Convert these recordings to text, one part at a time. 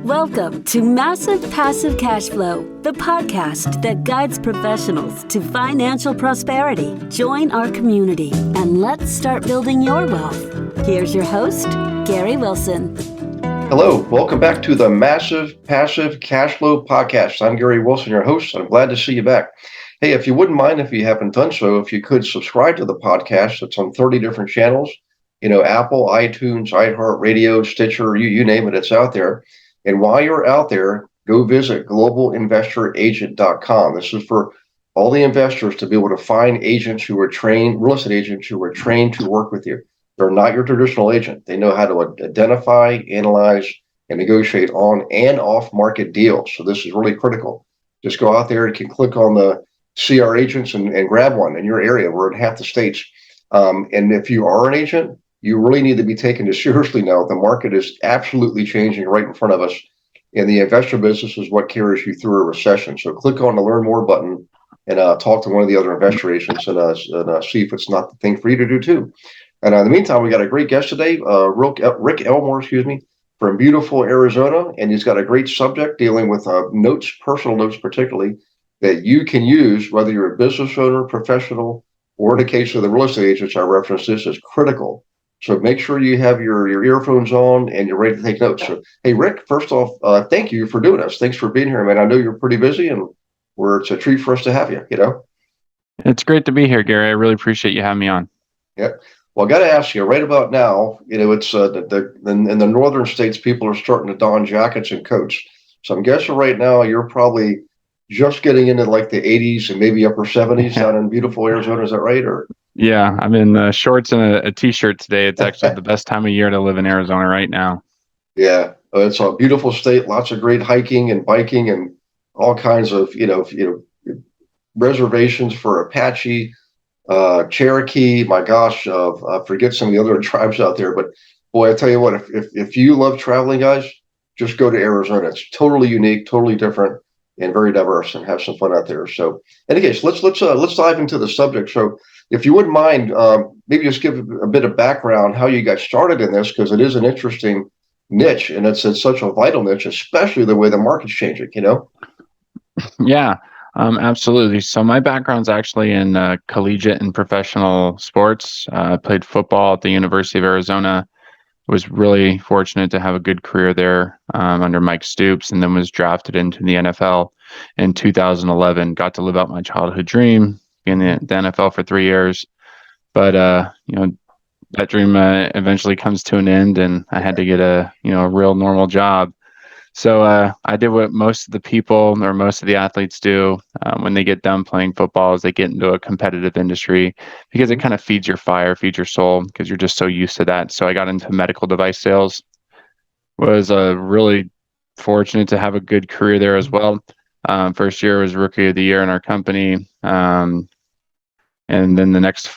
Welcome to Massive Passive Cash Flow, the podcast that guides professionals to financial prosperity. Join our community and let's start building your wealth. Here's your host, Gary Wilson. Hello, welcome back to the Massive Passive Cash Flow podcast. I'm Gary Wilson, your host. I'm glad to see you back. Hey, if you wouldn't mind, if you haven't done so, if you could subscribe to the podcast. It's on 30 different channels, Apple, iTunes, iHeartRadio, Stitcher, you name it, it's out there. And while you're out there, go visit globalinvestoragent.com. This is for all the investors to be able to find agents who are trained, real estate agents who are trained to work with you. They're not your traditional agent. They know how to identify, analyze, and negotiate on and off market deals. So this is really critical. Just go out there. You can click on the CR agents and grab one in your area. We're in half the states. And if you are an agent, you really need to be taken seriously now. The market is absolutely changing right in front of us. And the investor business is what carries you through a recession. So click on the Learn More button and talk to one of the other investor agents and see if it's not the thing for you to do too. And in the meantime, we got a great guest today, Rick Elmore, from beautiful Arizona. And he's got a great subject dealing with notes, personal notes particularly, that you can use whether you're a business owner, professional, or in the case of the real estate agents I referenced, this is critical. So make sure you have your earphones on and you're ready to take notes. So, hey, Rick, first off, thank you for doing this. Thanks for being here, man. I know you're pretty busy and it's a treat for us to have you, It's great to be here, Gary. I really appreciate you having me on. Yeah. Well, I got to ask you right about now, it's in the northern states, people are starting to don jackets and coats. So I'm guessing right now you're probably just getting into like the 80s and maybe upper 70s down in beautiful Arizona. Is that right? Or yeah, I'm in shorts and a t-shirt today. It's actually the best time of year to live in Arizona right now. Yeah, it's a beautiful state. Lots of great hiking and biking and all kinds of reservations for Apache, Cherokee. My gosh, I forget some of the other tribes out there. But boy, I tell you what, if you love traveling, guys, just go to Arizona. It's totally unique, totally different, and very diverse, and have some fun out there. So, in any case, let's dive into the subject. So, if you wouldn't mind, maybe just give a bit of background how you got started in this, because it is an interesting niche, and it's such a vital niche, especially the way the market's changing. Yeah, absolutely. So my background's actually in collegiate and professional sports. I played football at the University of Arizona. Was really fortunate to have a good career there under Mike Stoops, and then was drafted into the NFL in 2011. Got to live out my childhood dream in the NFL for 3 years, but that dream eventually comes to an end, and I had to get a real normal job. So I did what most of the people or most of the athletes do when they get done playing football, is they get into a competitive industry because it kind of feeds your fire, feeds your soul, because you're just so used to that. So I got into medical device sales, was really fortunate to have a good career there as well. First year was Rookie of the Year in our company. And then the next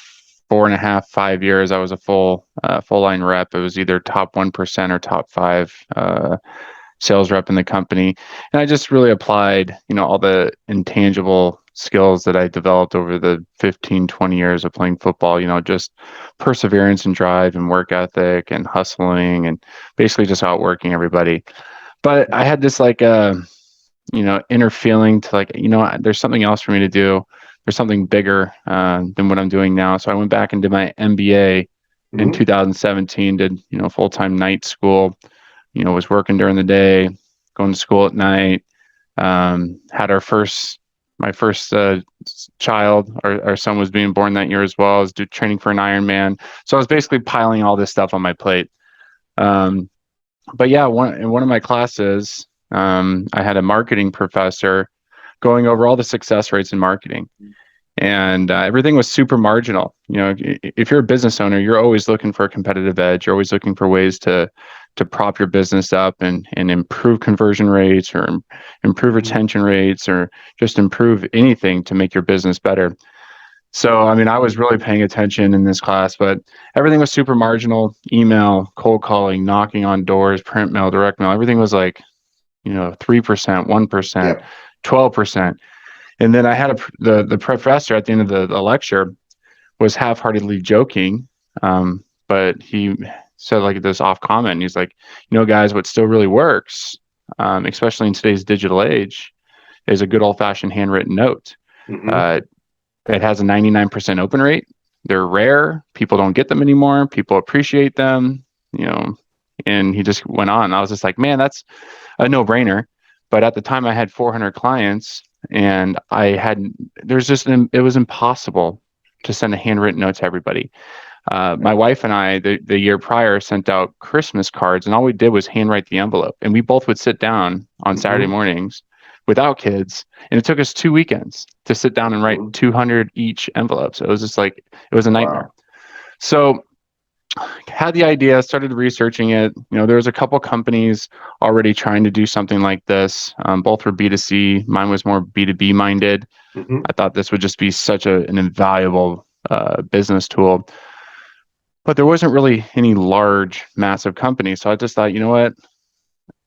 4.5, 5 years, I was a full line rep. It was either top 1% or top 5 sales rep in the company. And I just really applied, all the intangible skills that I developed over the 15, 20 years of playing football, just perseverance and drive and work ethic and hustling and basically just outworking everybody. But I had this inner feeling to there's something else for me to do. There's something bigger than what I'm doing now. So I went back and did my MBA in 2017, did, full-time night school. Was working during the day, going to school at night. Had my first child. Our son was being born that year as well. I was training for an Ironman. So I was basically piling all this stuff on my plate. But yeah, in one of my classes, I had a marketing professor going over all the success rates in marketing. And everything was super marginal. If you're a business owner, you're always looking for a competitive edge. You're always looking for ways to prop your business up and improve conversion rates or improve retention rates or just improve anything to make your business better. So, I was really paying attention in this class, but everything was super marginal. Email, cold calling, knocking on doors, print mail, direct mail. Everything was 3%, 1%, 12%. And then I had the professor at the end of the lecture was half-heartedly joking, but he said this off comment. He's like, guys, what still really works especially in today's digital age, is a good old-fashioned handwritten note. Mm-hmm. It has a 99% open rate. They're rare. People don't get them anymore. People appreciate them, and he just went on. I was just like, man, that's a no-brainer. But at the time I had 400 clients, and it was impossible to send a handwritten note to everybody. My wife and I, the year prior, sent out Christmas cards, and all we did was handwrite the envelope. And we both would sit down on Saturday mornings without kids, and it took us 2 weekends to sit down and write 200 each envelopes. It was just like, it was a nightmare. Wow. So had the idea, started researching it. There was a couple companies already trying to do something like this. Both were B2C. Mine was more B2B minded. Mm-hmm. I thought this would just be such an invaluable business tool. But there wasn't really any large, massive companies. So I just thought, you know what?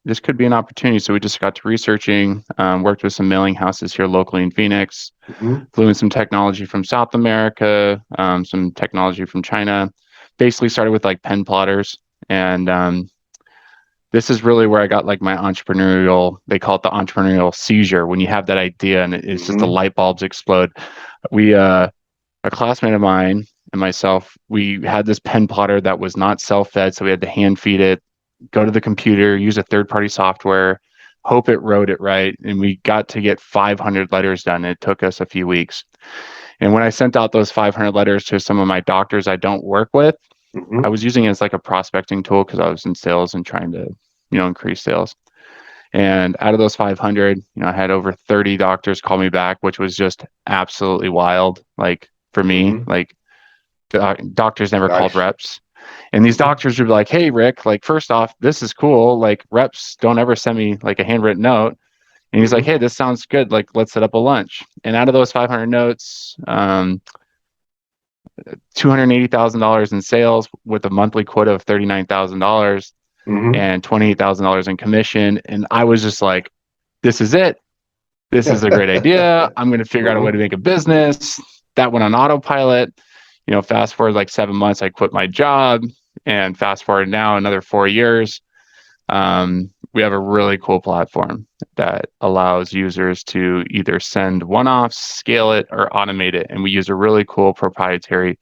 This could be an opportunity. So we just got to researching, worked with some mailing houses here locally in Phoenix, flew in some technology from South America, some technology from China. Basically started with like pen plotters. And this is really where I got like my they call it the entrepreneurial seizure, when you have that idea and it's just the light bulbs explode. A classmate of mine and myself, we had this pen plotter that was not self-fed, so we had to hand feed it, go to the computer, use a third-party software, hope it wrote it right, and we got to get 500 letters done. It took us a few weeks. And when I sent out those 500 letters to some of my doctors I don't work with, I was using it as like a prospecting tool because I was in sales and trying to, increase sales. And out of those 500, I had over 30 doctors call me back, which was just absolutely wild. Like for me, like doctors never called reps. And these doctors would be like, hey, Rick, like, first off, this is cool. Like, reps don't ever send me like a handwritten note. And he's like, hey, this sounds good. Like, let's set up a lunch. And out of those 500 notes, $280,000 in sales with a monthly quota of $39,000 and $28,000 in commission. And I was just like, this is it. This is a great idea. I'm going to figure out a way to make a business. That went on autopilot. Fast forward like 7 months, I quit my job, and fast forward now another 4 years. We have a really cool platform that allows users to either send one-offs, scale it, or automate it. And we use a really cool proprietary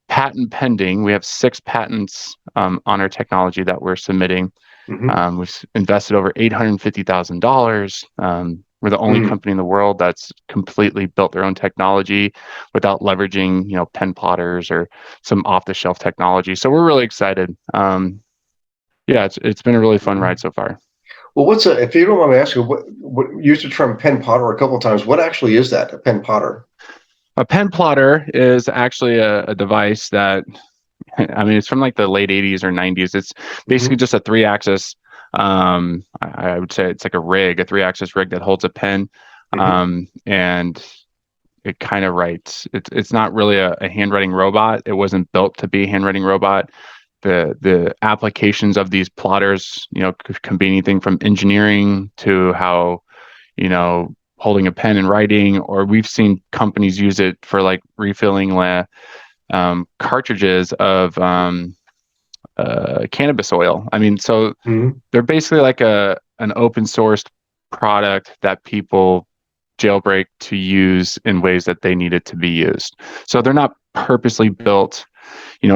patent pending. We have 6 patents on our technology that we're submitting. We've invested over $850,000. We're the only company in the world that's completely built their own technology without leveraging, pen plotters or some off-the-shelf technology. So we're really excited. It's been a really fun ride so far. Well, if you don't mind me asking, what used the term pen plotter a couple of times. What actually is that, a pen plotter? A pen plotter is actually a device that, it's from like the late 80s or 90s. It's basically just a 3-axis. I would say it's like a 3-axis rig that holds a pen, and it kind of writes. It's not really a handwriting robot. It wasn't built to be a handwriting robot. The applications of these plotters, can be anything from engineering to how, holding a pen and writing, or we've seen companies use it for like refilling cartridges of cannabis oil. So they're basically like an open source product that people jailbreak to use in ways that they need it to be used. So they're not purposely built,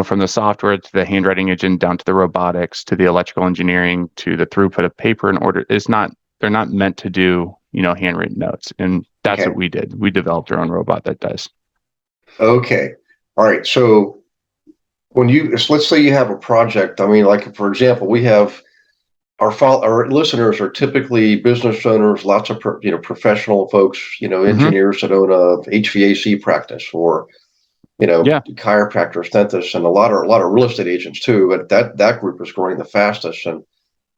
from the software to the handwriting engine down to the robotics to the electrical engineering to the throughput of paper and order. They're not meant to do, handwritten notes. And that's what we did. We developed our own robot that does. Okay. All right. So let's say you have a project. Like, for example, we have our listeners are typically business owners, lots of professional folks, engineers that own a HVAC practice, or chiropractors, dentists, and a lot of real estate agents too. But that group is growing the fastest. And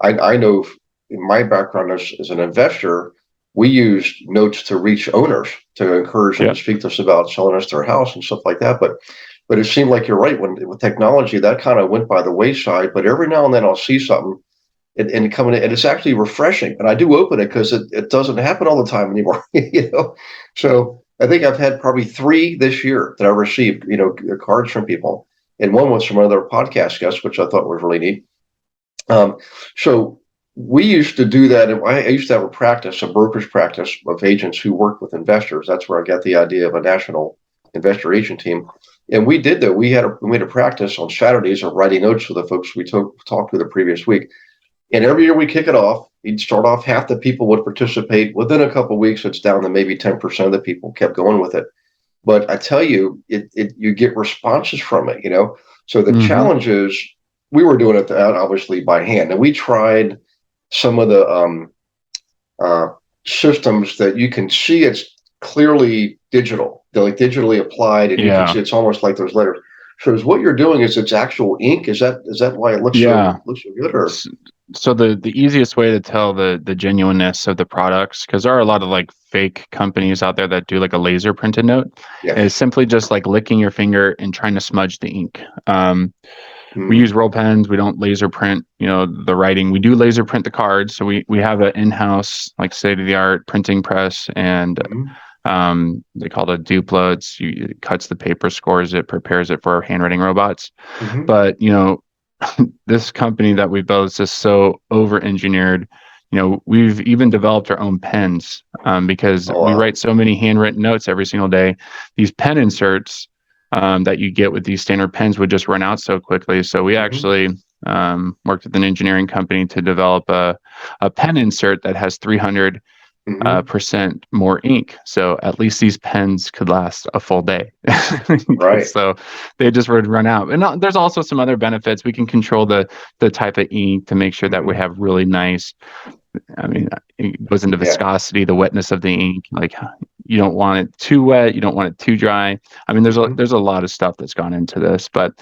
I know in my background as an investor, we use notes to reach owners to encourage them to speak to us about selling us their house and stuff like that. But it seemed like you're right, with technology that kind of went by the wayside. But every now and then I'll see something and coming in, and it's actually refreshing. And I do open it because it doesn't happen all the time anymore. So I think I've had probably 3 this year that I received, cards from people, and one was from another podcast guest, which I thought was really neat. So we used to do that. I used to have a brokerage practice of agents who worked with investors. That's where I got the idea of a national investor agent team. And we did that. We made a practice on Saturdays of writing notes for the folks we talked to the previous week. And every year we kick it off. You'd start off, half the people would participate. Within a couple of weeks, it's down to maybe 10% of the people kept going with it. But I tell you, you get responses from it, So the challenge is, we were doing it obviously by hand, and we tried some of the systems that you can see it's clearly digital. They're like digitally applied, and you can see it's almost like those letters. So is what you're doing is it's actual ink? Is that why it looks looks so good? Or so the easiest way to tell the genuineness of the products, because there are a lot of like fake companies out there that do like a laser printed note, is simply just like licking your finger and trying to smudge the ink. We use roll pens. We don't laser print, the writing. We do laser print the cards. So we have an in-house, like state-of-the-art printing press, and they call it a Duplo. It cuts the paper, scores it, prepares it for our handwriting robots. But this company that we built is just so over-engineered. We've even developed our own pens because we write so many handwritten notes every single day. These pen inserts that you get with these standard pens would just run out so quickly. So we actually worked with an engineering company to develop a pen insert that has 300% more ink. So at least these pens could last a full day. Right. So they just would run out. And there's also some other benefits. We can control the type of ink to make sure that we have really nice, it goes into viscosity, the wetness of the ink. Like, you don't want it too wet, you don't want it too dry. There's a lot of stuff that's gone into this. But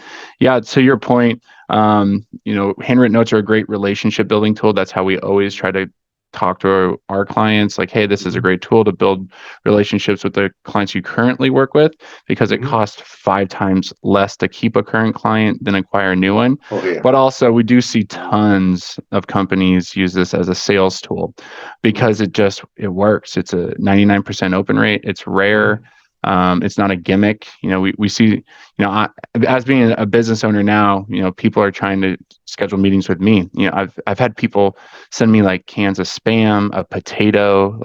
yeah, to your point, handwritten notes are a great relationship building tool. That's how we always try to talk to our clients, like, hey, this is a great tool to build relationships with the clients you currently work with, because it costs 5 times less to keep a current client than acquire a new one. But also, we do see tons of companies use this as a sales tool because it works. It's a 99% open rate. It's rare. It's not a gimmick. We see, as being a business owner now, people are trying to schedule meetings with me. I've had people send me like cans of Spam, a potato,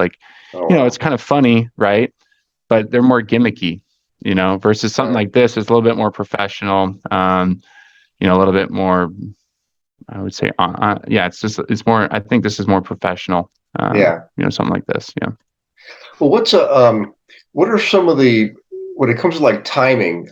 it's kind of funny, right? But they're more gimmicky, versus something like this is a little bit more professional, a little bit more, I would say, it's more, I think this is more professional, something like this. Yeah. Well, what are some of when it comes to like timing,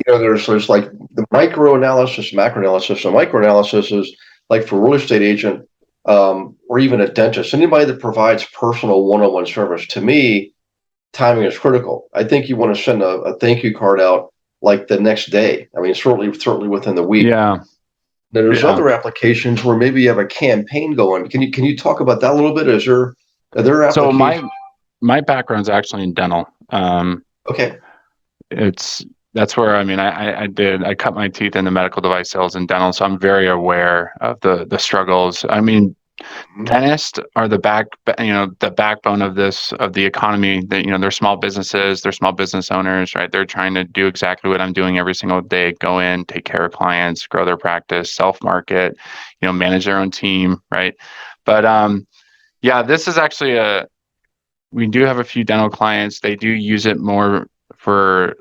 there's like the micro analysis, macro analysis. So micro analysis is like for a real estate agent, or even a dentist, anybody that provides personal one-on-one service. To me, timing is critical. I think you want to send a thank you card out like the next day. Certainly within the week. Yeah. There's other applications where maybe you have a campaign going. Can you talk about that a little bit? Are there applications? So my background's actually in dental. Okay. That's where, I cut my teeth in the medical device sales and dental. So I'm very aware of the struggles. Dentists are the backbone of the economy. They're small businesses, they're small business owners, right? They're trying to do exactly what I'm doing every single day: go in, take care of clients, grow their practice, self-market, manage their own team, right? But this is actually we do have a few dental clients. They do use it more for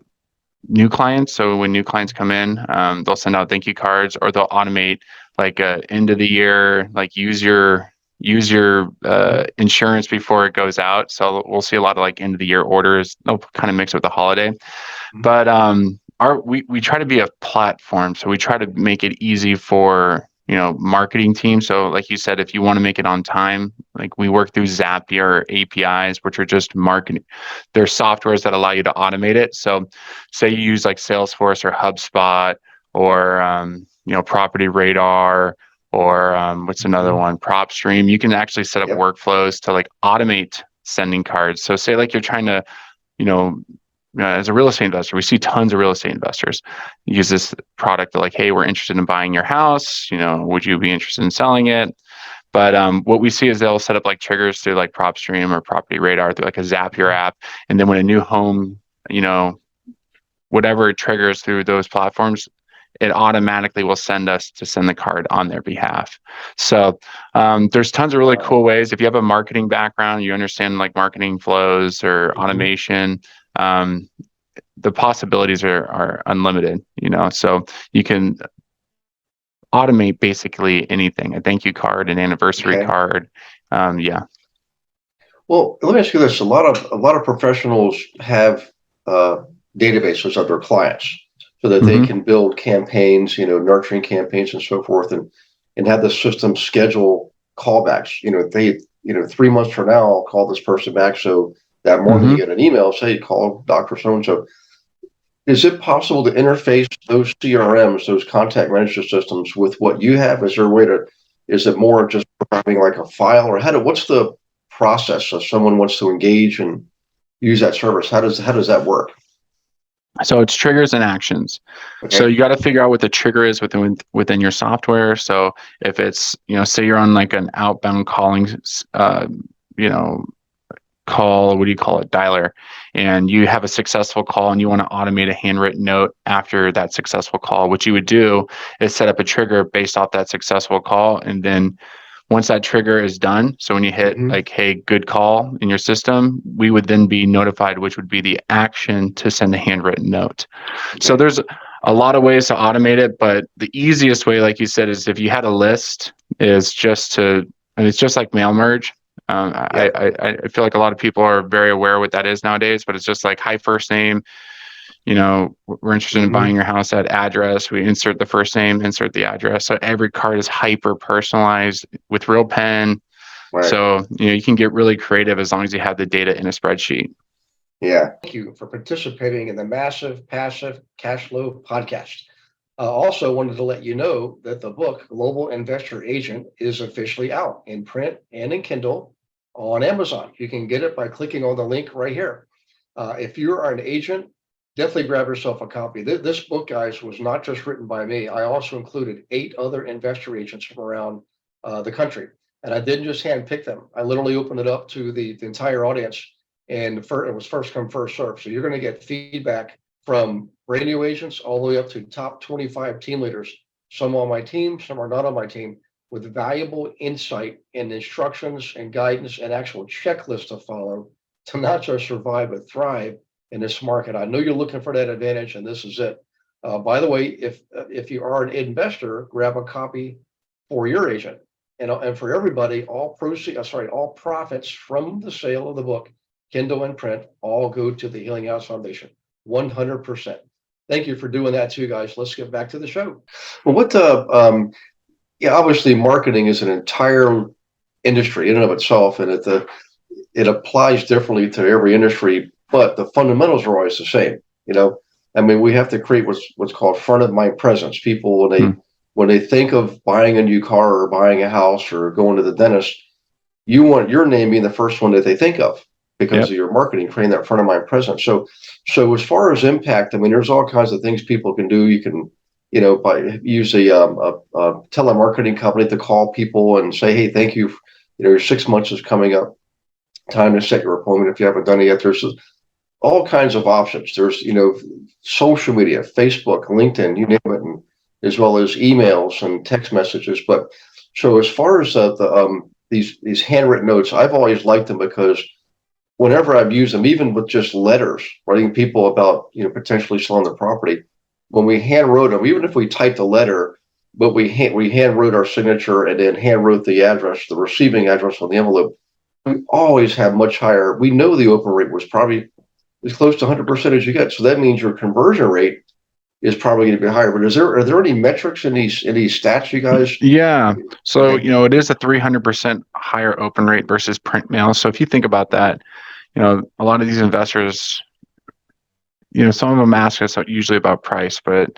new clients. So when new clients come in, they'll send out thank you cards, or they'll automate like end of the year, like use your insurance before it goes out. So we'll see a lot of like end of the year orders. They'll kind of mix with the holiday. But we try to be a platform. So we try to make it easy for marketing team. So like you said, if you want to make it on time, like we work through Zapier APIs, which are just marketing. They're softwares that allow you to automate it. So say you use like Salesforce or HubSpot or, Property Radar or what's another one, PropStream. You can actually set up workflows to like automate sending cards. So say like you're trying to, as a real estate investor, we see tons of real estate investors use this product. They're like, hey, we're interested in buying your house. Would you be interested in selling it? But what we see is they'll set up like triggers through like PropStream or Property Radar through like a Zapier app. And then when a new home, whatever it triggers through those platforms, it automatically will send us to send the card on their behalf. So there's tons of really cool ways. If you have a marketing background, you understand like marketing flows or automation, the possibilities are unlimited, so you can automate basically anything, a thank you card, an anniversary card. Yeah. Well, let me ask you this. A lot of professionals have databases of their clients so that they can build campaigns, nurturing campaigns and so forth, and have the system schedule callbacks. They, 3 months from now, I'll call this person back. So that morning you get an email, say, call Dr. So-and-so. Is it possible to interface those CRMs, those contact management systems, with what you have? Is there a way to, is it more just having like a file, or what's the process if someone wants to engage and use that service? How does that work? So it's triggers and actions. So you got to figure out what the trigger is within your software. So if it's, say you're on like an outbound calling, call, what do you call it, dialer, and you have a successful call and you want to automate a handwritten note after that successful call, what you would do is set up a trigger based off that successful call. And then once that trigger is done, so when you hit like, hey, good call in your system, we would then be notified, which would be the action to send a handwritten note. So there's a lot of ways to automate it, but the easiest way, like you said, is if you had a list, is just and it's just like mail merge. I feel like a lot of people are very aware what that is nowadays, but it's just like, hi, first name, we're interested in buying your house at address. We insert the first name, insert the address. So every card is hyper personalized with real pen. Right. So, you can get really creative as long as you have the data in a spreadsheet. Yeah. Thank you for participating in the Massive Passive Cash Flow podcast. Also wanted to let you know that the book Global Investor Agent is officially out in print and in Kindle on Amazon. You can get it by clicking on the link right here. If you are an agent, definitely grab yourself a copy. This book, guys, was not just written by me. I also included 8 other investor agents from around the country. And I didn't just handpick them. I literally opened it up to the entire audience. And it was first come, first serve. So you're going to get feedback from brand new agents all the way up to top 25 team leaders. Some on my team, some are not on my team, with valuable insight and instructions and guidance and actual checklist to follow to not just survive, but thrive in this market. I know you're looking for that advantage, and this is it. By the way, if you are an investor, grab a copy for your agent, and for everybody, all profits from the sale of the book, Kindle and print, all go to the Healing House Foundation, 100%. Thank you for doing that too, guys. Let's get back to the show. Well, obviously, marketing is an entire industry in and of itself, and it applies differently to every industry. But the fundamentals are always the same. We have to create what's called front of mind presence. People, when they think of buying a new car or buying a house or going to the dentist, you want your name being the first one that they think of because of your marketing, creating that front of mind presence. So as far as impact, there's all kinds of things people can do. You can, use a telemarketing company to call people and say, hey, thank you. Your 6 months is coming up. Time to set your appointment if you haven't done it yet. There's all kinds of options. There's, social media, Facebook, LinkedIn, you name it, and as well as emails and text messages. But so as far as these handwritten notes, I've always liked them because whenever I've used them, even with just letters, writing people about, potentially selling the property, when we hand wrote them, even if we typed a letter, but we hand wrote our signature and then hand wrote the address, the receiving address on the envelope, we always have much higher. We know the open rate was probably as close to 100% as you get. So that means your conversion rate is probably going to be higher. But are there any metrics in these stats, you guys? Yeah. So, it is a 300% higher open rate versus print mail. So if you think about that, a lot of these investors, some of them ask us usually about price, but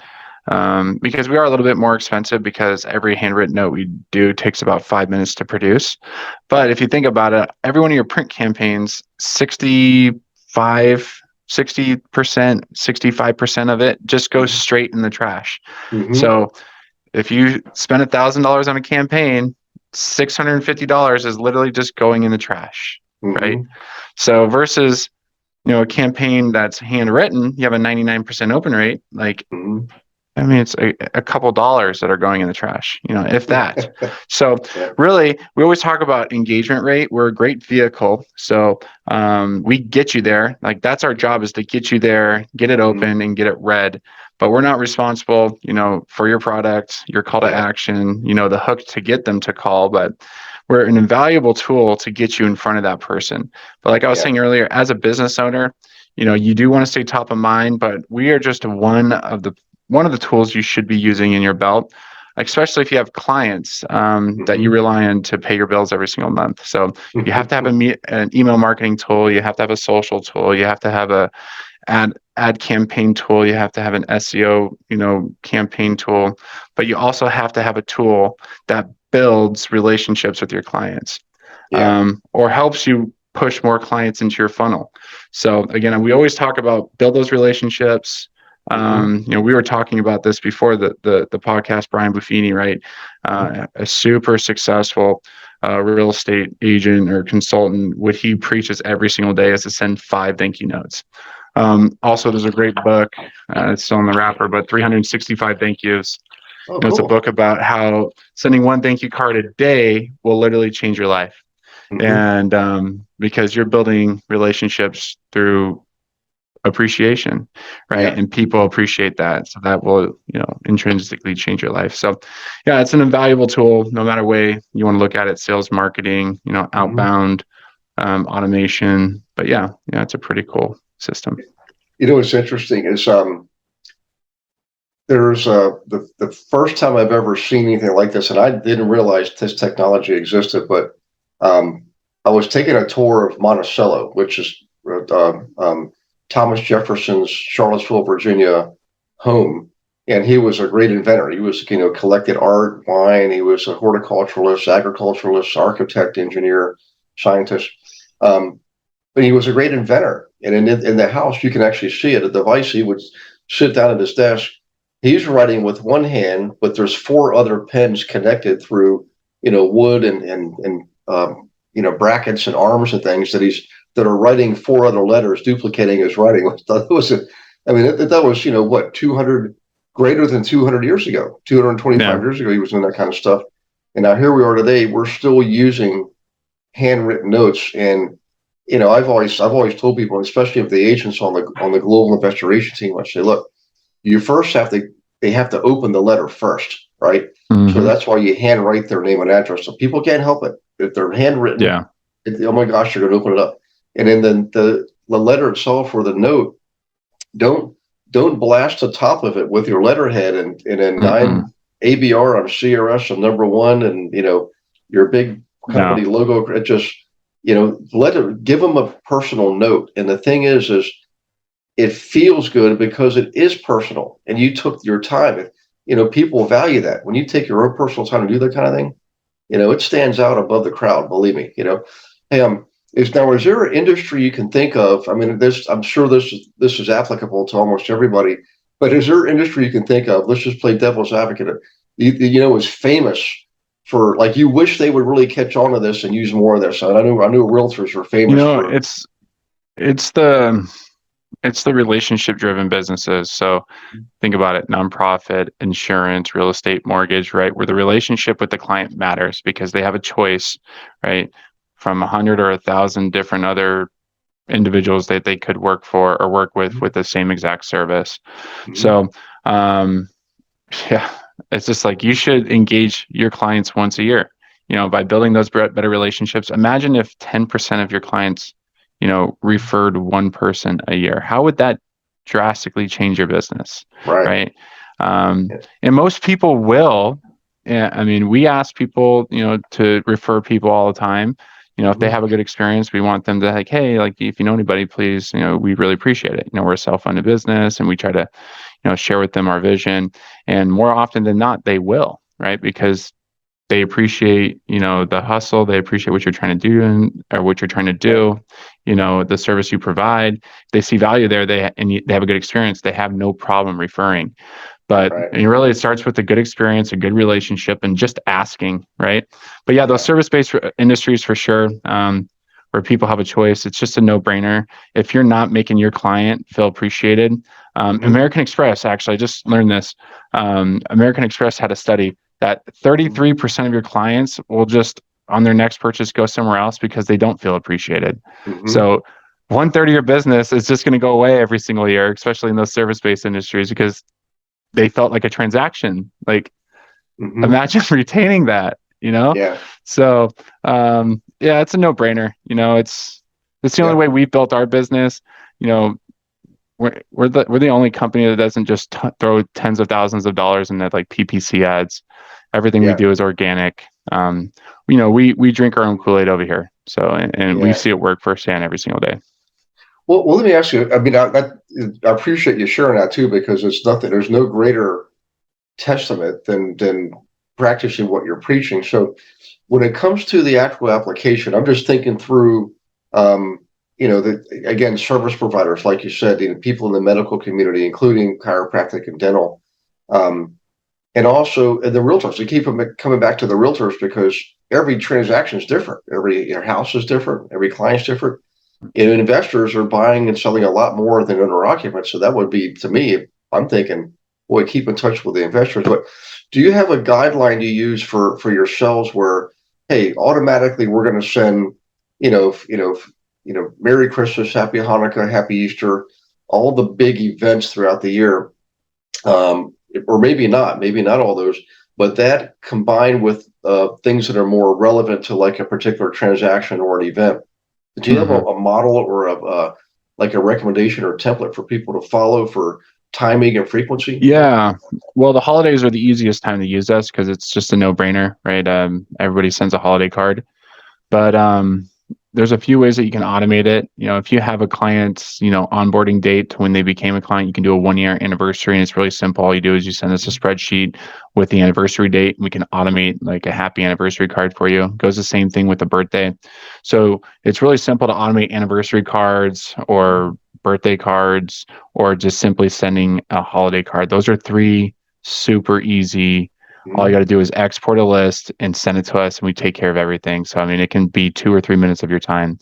because we are a little bit more expensive because every handwritten note we do takes about 5 minutes to produce. But if you think about it, every one of your print campaigns, 60%, 65% of it just goes straight in the trash. So if you spend $1,000 on a campaign, $650 is literally just going in the trash, right? So versus, a campaign that's handwritten, you have a 99% open rate. Like I mean, it's a couple dollars that are going in the trash, if that. So Yeah. really, we always talk about engagement rate. We're a great vehicle. So we get you there. Like that's our job, is to get you there, get it open and get it read. But we're not responsible, for your product, your call to action, the hook to get them to call. But we're an invaluable tool to get you in front of that person. But like I was saying earlier, as a business owner, you do want to stay top of mind, but we are just one of the tools you should be using in your belt, especially if you have clients that you rely on to pay your bills every single month. So you have to have an email marketing tool. You have to have a social tool. You have to have a ad campaign tool. You have to have an SEO, campaign tool, but you also have to have a tool that builds relationships with your clients, or helps you push more clients into your funnel. So again, we always talk about build those relationships. We were talking about this before the podcast, Brian Buffini, right? A super successful real estate agent or consultant. What he preaches every single day is to send 5 thank you notes. Also, there's a great book, it's still in the wrapper, but 365 Thank Yous. It's a book about how sending 1 thank you card a day will literally change your life. And because you're building relationships through appreciation, right? And people appreciate that. So that will, intrinsically change your life. So yeah, it's an invaluable tool, no matter way you want to look at it, sales, marketing, outbound, automation. But yeah, it's a pretty cool system. What's interesting is there's the first time I've ever seen anything like this, and I didn't realize this technology existed, but I was taking a tour of Monticello, which is Thomas Jefferson's Charlottesville, Virginia home. And he was a great inventor. He was, collected art, wine. He was a horticulturalist, agriculturalist, architect, engineer, scientist. But he was a great inventor. And in the house, you can actually see it, a device. He would sit down at his desk. He's writing with one hand, but there's 4 other pens connected through, wood and brackets and arms and things that are writing 4 other letters, duplicating his writing. That was, that was, what, 200, greater than 200 years ago, 225 years ago, he was doing that kind of stuff. And now here we are today, we're still using handwritten notes. And, I've always told people, especially if the agents on the global investor agent team, I say, look, you first they have to open the letter first, right? So that's why you handwrite their name and address. So people can't help it. If they're handwritten, oh my gosh, you're going to open it up. And then the letter itself or the note, don't blast the top of it with your letterhead and a 9 ABR on CRS on number 1 and your big company logo. It just give them a personal note. And the thing is it feels good because it is personal and you took your time. People value that when you take your own personal time to do that kind of thing. It stands out above the crowd. Believe me. Hey, is there an industry you can think of? I mean, I'm sure this is applicable to almost everybody, but is there an industry you can think of? Let's just play devil's advocate. Is famous for, like, you wish they would really catch on to this and use more of this. I knew realtors were famous. It's the relationship driven businesses. So think about it, nonprofit, insurance, real estate, mortgage, right? Where the relationship with the client matters because they have a choice, right? From 100 or 1,000 different other individuals that they could work for or work with the same exact service. So, it's just like you should engage your clients once a year, by building those better relationships. Imagine if 10% of your clients, referred 1 person a year. How would that drastically change your business? Right. And most people will. We ask people, to refer people all the time. If they have a good experience, we want them to like, hey, like if you know anybody, please, we really appreciate it. We're a self-funded business and we try to, share with them our vision. And more often than not, they will, right? Because they appreciate, the hustle. They appreciate what you're trying to do or what you're trying to do, the service you provide. They see value there. They have a good experience. They have no problem referring. But really, it starts with a good experience, a good relationship, and just asking, right? But yeah, those service-based industries for sure. We're where people have a choice. It's just a no-brainer. If you're not making your client feel appreciated, American Express, actually, I just learned this. American Express had a study that 33% of your clients will just, on their next purchase, go somewhere else because they don't feel appreciated. So 1/3 of your business is just going to go away every single year, especially in those service-based industries, because they felt like a transaction. Like, imagine retaining that, Yeah. So, yeah, it's a no-brainer. It's the only way we've built our business. We're the only company that doesn't just throw tens of thousands of dollars into like PPC ads. Everything we do is organic. We drink our own Kool-Aid over here. So, and we see it work firsthand every single day. Well, let me ask you. I mean, I appreciate you sharing that too, because there's no greater testament than practicing what you're preaching. So when it comes to the actual application, I'm just thinking through, again, service providers, like you said, people in the medical community, including chiropractic and dental, and also the realtors. We keep coming back to the realtors because every transaction is different. Every house is different. Every client's different. And investors are buying and selling a lot more than owner occupants. So that would be, to me, I'm thinking, boy, keep in touch with the investors. But do you have a guideline you use for yourselves where, hey, automatically we're going to send, Merry Christmas, Happy Hanukkah, Happy Easter, all the big events throughout the year, or maybe not all those, but that combined with things that are more relevant to like a particular transaction or an event. Do you have a model or a recommendation or a template for people to follow for timing and frequency? Yeah. Well, the holidays are the easiest time to use us because it's just a no-brainer, right? Everybody sends a holiday card, but there's a few ways that you can automate it. If you have a client's, onboarding date when they became a client, you can do a 1-year anniversary, and it's really simple. All you do is you send us a spreadsheet with the anniversary date, and we can automate like a happy anniversary card for you. It goes the same thing with the birthday. So it's really simple to automate anniversary cards or birthday cards, or just simply sending a holiday card. Those are 3 super easy. All you got to do is export a list and send it to us, and we take care of everything. So, I mean, it can be 2 or 3 minutes of your time.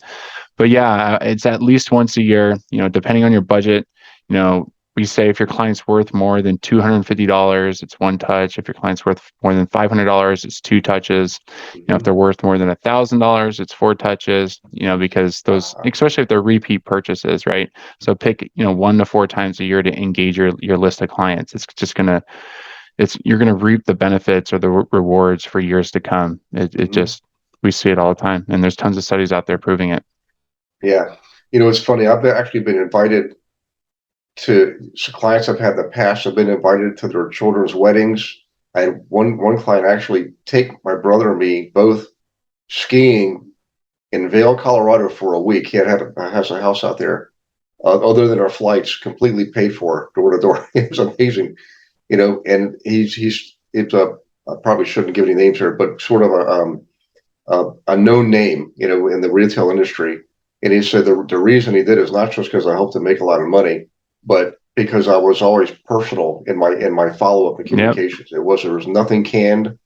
But yeah, it's at least once a year, depending on your budget. We say if your client's worth more than $250, it's 1 touch. If your client's worth more than $500, it's 2 touches. If they're worth more than $1,000, it's 4 touches, because those, especially if they're repeat purchases, right? So pick, 1 to 4 times a year to engage your list of clients. It's just you're going to reap the benefits or the rewards for years to come. We see it all the time, and there's tons of studies out there proving it. Yeah. It's funny. I've actually been invited to clients I've had in the past have been invited to their children's weddings. I had one client actually take my brother and me both skiing in Vail, Colorado for a week. He has a house out there. Other than our flights, completely paid for door to door. It was amazing. And I probably shouldn't give any names here, but sort of a known name, in the retail industry. And he said the reason he did is not just because I helped him make a lot of money, but because I was always personal in my follow-up and communications. Yep. There was nothing canned.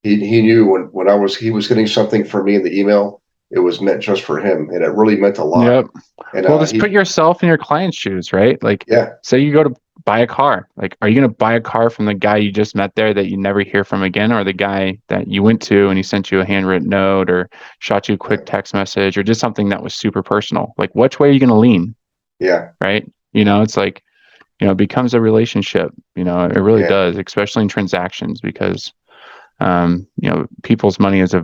He knew when he was getting something from me in the email, it was meant just for him, and it really meant a lot. Yep. And, well, just put yourself in your client's shoes, right? Like, say you go to buy a car. Like, are you going to buy a car from the guy you just met there that you never hear from again, or the guy that you went to and he sent you a handwritten note or shot you a quick text message or just something that was super personal? Like, which way are you going to lean? Yeah. Right. It's like, it becomes a relationship, it really does, especially in transactions, because people's money is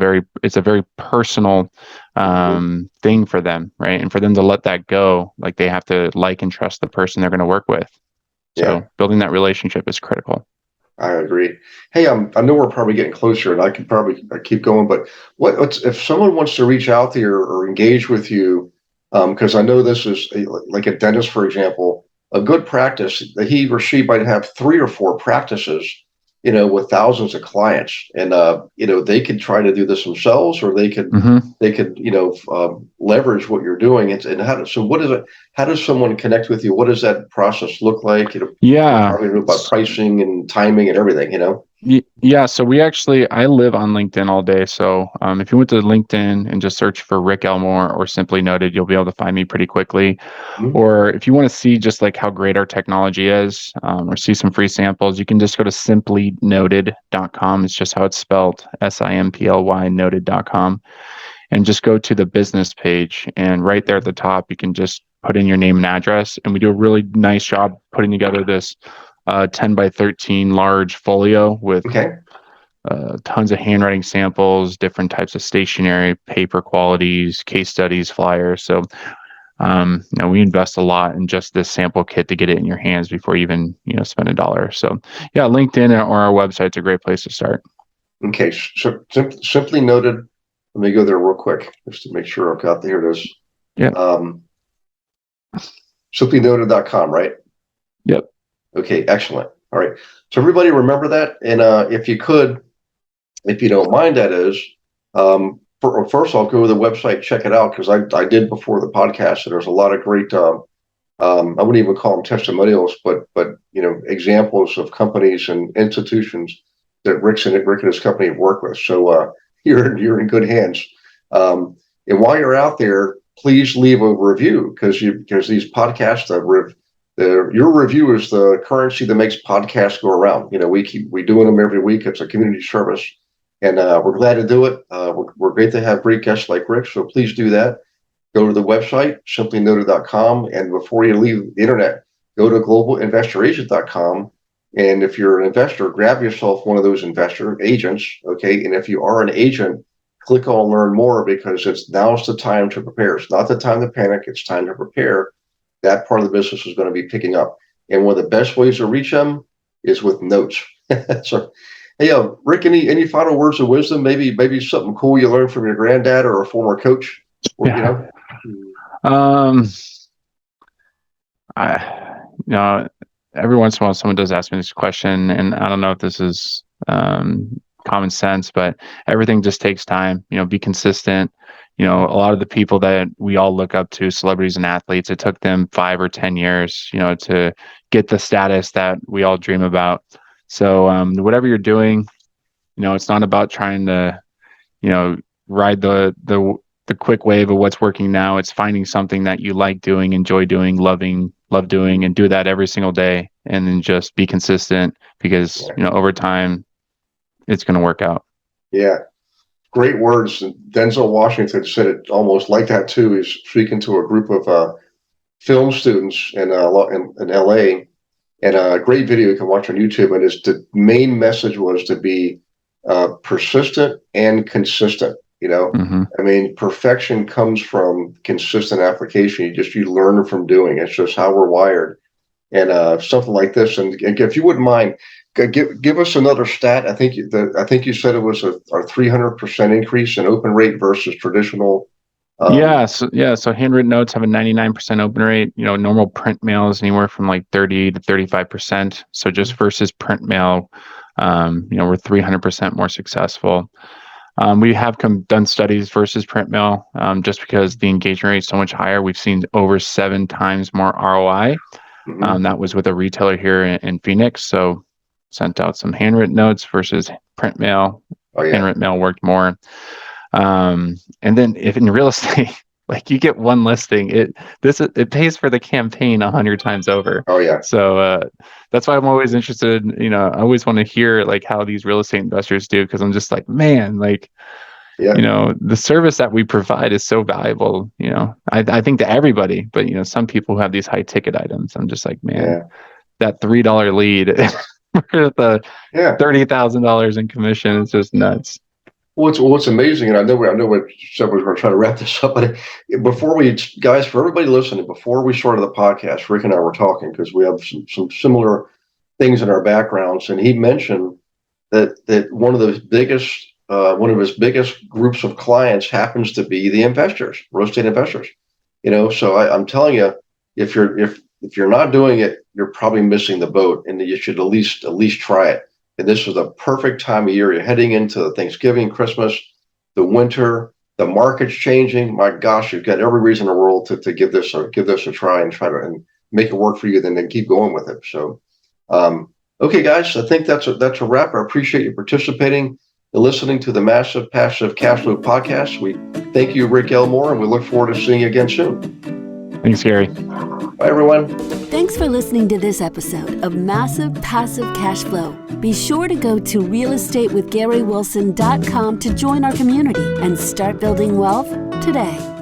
it's a very personal thing for them, right? And for them to let that go, like, they have to like and trust the person they're going to work with. So building that relationship is critical. I agree. Hey, I know we're probably getting closer, and I can probably keep going, but what's if someone wants to reach out to you or engage with you, because I know this is like a dentist, for example, a good practice that he or she might have 3 or 4 practices, with thousands of clients, and they could try to do this themselves, or they could leverage what you're doing. And how does someone connect with you? What does that process look like? Yeah, probably about pricing and timing and everything. Yeah, so I live on LinkedIn all day. So if you went to LinkedIn and just search for Rick Elmore or Simply Noted, you'll be able to find me pretty quickly. Mhm. Or if you want to see just like how great our technology is, or see some free samples, you can just go to simplynoted.com. It's just how it's spelled, SIMPLY noted.com. And just go to the business page. And right there at the top, you can just put in your name and address. And we do a really nice job putting together this 10 by 13 large folio with Okay. tons of handwriting samples, different types of stationery, paper qualities, case studies, flyers. So, we invest a lot in just this sample kit to get it in your hands before you even, spend $1. So, yeah, LinkedIn or our website's a great place to start. Okay. So, simply noted. Let me go there real quick just to make sure I've got here. It is. Yeah. Simplynoted.com, right? Yep. Okay. Excellent. All right. So everybody remember that, and if you could, if you don't mind, that is. First, I'll go to the website, check it out, because I did before the podcast, and there's a lot of great. I wouldn't even call them testimonials, but examples of companies and institutions that Rick and his company have worked with. So you're in good hands. And while you're out there, please leave a review, because these podcasts, your review is the currency that makes podcasts go around. We doing them every week. It's a community service, and we're glad to do it. We're great to have great guests like Rick. So please do that. Go to the website, simplynoted.com. And before you leave the internet, go to globalinvestoragent.com. And if you're an investor, grab yourself one of those investor agents. Okay. And if you are an agent, click on learn more, because now's the time to prepare. It's not the time to panic. It's time to prepare. That part of the business is going to be picking up. And one of the best ways to reach them is with notes. So, hey, Rick, any final words of wisdom? Maybe something cool you learned from your granddad or a former coach? Yeah. Every once in a while, someone does ask me this question, and I don't know if this is common sense, but everything just takes time. Be consistent. A lot of the people that we all look up to, celebrities and athletes, it took them 5 or 10 years, to get the status that we all dream about. So whatever you're doing, it's not about trying to, ride the quick wave of what's working now. It's finding something that you like doing, enjoy doing, love doing, and do that every single day, and then just be consistent, because over time it's going to work out. Yeah. Great words. Denzel Washington said it almost like that too. He's speaking to a group of film students in LA, and a great video you can watch on YouTube. And the main message was to be persistent and consistent. Mm-hmm. I mean, perfection comes from consistent application. You learn from doing. It's just how we're wired. And something like this. And if you wouldn't mind, give us another stat. I think you said it was a 300% increase in open rate versus traditional. So handwritten notes have a 99% open rate. Normal print mail is anywhere from like 30 to 35%. So just versus print mail, we're 300% more successful. We have done studies versus print mail, just because the engagement rate is so much higher. We've seen over 7 times more ROI. Mm-hmm. That was with a retailer here in Phoenix. So sent out some handwritten notes versus print mail. Oh, yeah. Handwritten mail worked more. And then if in real estate, like you get one listing, it pays for the campaign 100 times over. Oh, yeah. So that's why I'm always interested. I always want to hear like how these real estate investors do, because I'm just like, man, like, yeah. The service that we provide is so valuable. I think to everybody, but some people who have these high ticket items, I'm just like, man, that $3 lead for the $30,000 in commission is just nuts. What's amazing, and I know what said we were going to try to wrap this up, but for everybody listening, before we started the podcast, Rick and I were talking, because we have some similar things in our backgrounds, and he mentioned that one of his biggest groups of clients happens to be the investors, real estate investors. So I'm telling you, if you're not doing it, you're probably missing the boat, and you should at least try it. And this is the perfect time of year. You're heading into Thanksgiving, Christmas, the winter, the market's changing. My gosh, you've got every reason in the world to give this a try and try to make it work for you, then keep going with it. So Okay, guys, I think that's a wrap. I appreciate you participating and listening to the Massive Passive Cash Flow podcast. We thank you, Rick Elmore, and we look forward to seeing you again soon. Thanks, Gary. Bye, everyone. Thanks for listening to this episode of Massive Passive Cash Flow. Be sure to go to realestatewithgarywilson.com to join our community and start building wealth today.